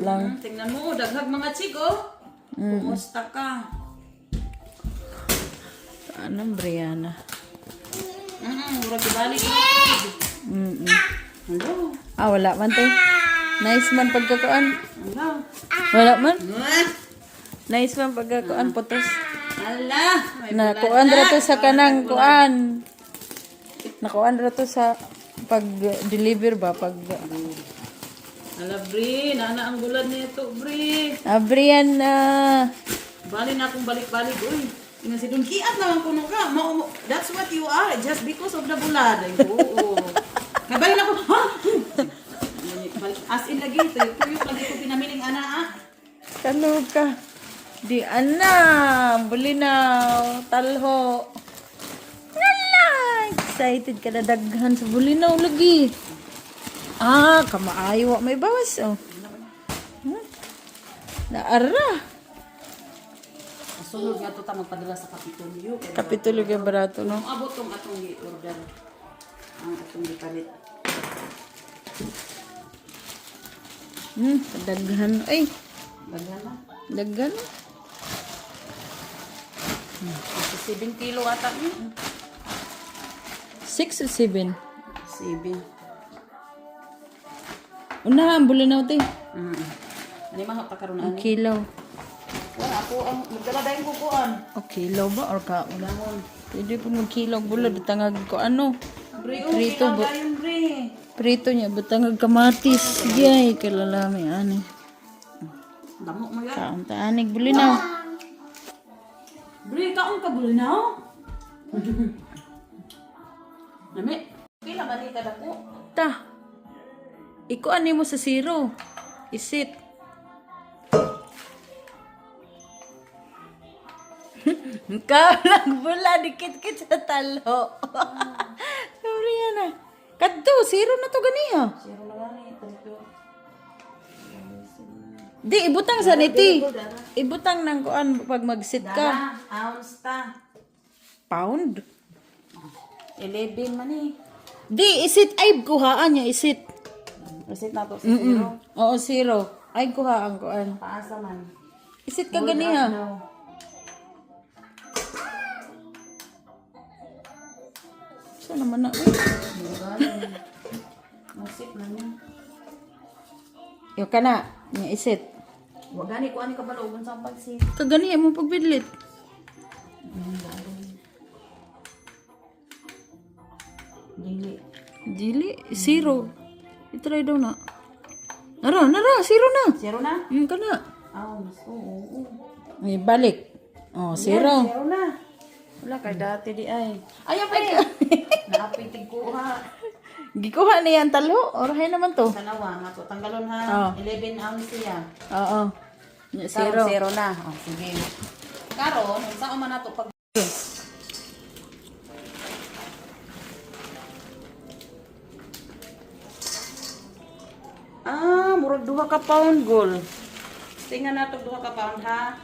lang. Tingnan mo, daghag mga chig, oh. Kumusta ka? Anong Brianna? Murag ibalik mo. Hello. Ah, wala man te. Nice man pagkakuan. Hello. Wala man. Nice man pagkakuan putos. Hala. Na kuan ra to sa kanang kuan. Nakuan ra to sa pag-deliver ba pag Hala, Bri. Nana ang gulad nito, Bri. Brianna. Bali na akong balik-balik, uy. Ina si Don Kiat naman kuno ka. That's what you are, just because of the bulad. Ay, oo. Kabalik na ko, ha? As in lagi, ito yung lagi ko pinamiling ana, ha? Kano ka? Di ana, bulinaw, talho. Lala, excited ka na daghan sa bulinaw lagi. Ah, kamaayo wa may bawas oh. Naara. Sunod nga ito ta magpadala sa Kapitolyo. Kapitulo kay barato no. Abot tong atong i-order. Ang atong ipalit. Daghan. Ay, Bagyan na. daghan. 7 kilo ata niya. 6 o 7? 7. Una, ang bulinaw te. Ano mga pagkaroon Ang ani? kilaw. Wala ako ang magdala dahil kukuan. O kilaw ba or kaon? Dahon. Pwede po magkilaw bulad tangag ko ano. Bre, Prito, kilang dayon, bre. Prito niya butangag kamatis. Yay, kalalami ani. Damo mo yan. Kaon ta anig bulinaw. Bre, kaon ka buli na? Nami, pila ba ni kada ko? Ta. Iko ani mo sa zero. Isit. Ikaw lang bula, dikit-kit sa talo. Sorry yan ah. Kadto, zero na to ganiha. Zero na gani, trito. Di, ibutang sa niti. Ibutang ng kuan pag mag-sit ka. Dara, ounce ta. Pound? 11 man eh. Di, isit. Ay, kuhaan niya, isit. Reset na to sa zero. Oo, zero. Ay, kuhaan kuan. Paasa man. Isit ka ganiha. No. Saan naman na? Musik na niya. Yo ka na. Niya isit. Wag gani ko ani ka balooban sa pagsi. Kaganiya mo pagbidlit. Dili. Dili, zero. I-try daw na. Nara, zero na. Zero na? Yung ka na. Ounce. Oo. May balik. Oh, zero. Zero na. Wala kay dati di ay. Ayaw pa rin. Naapitig ko ha. Gikuha na yan talo. Orahay naman to. Dalawa nga to. Tanggalon ha. Oh. 11 ounce siya. Oo. Zero. Zero. Zero na. Oh, sige. Karon, saan man nato pag murag 2 ka pound gol. Tingnan nato 2 ka pound ha.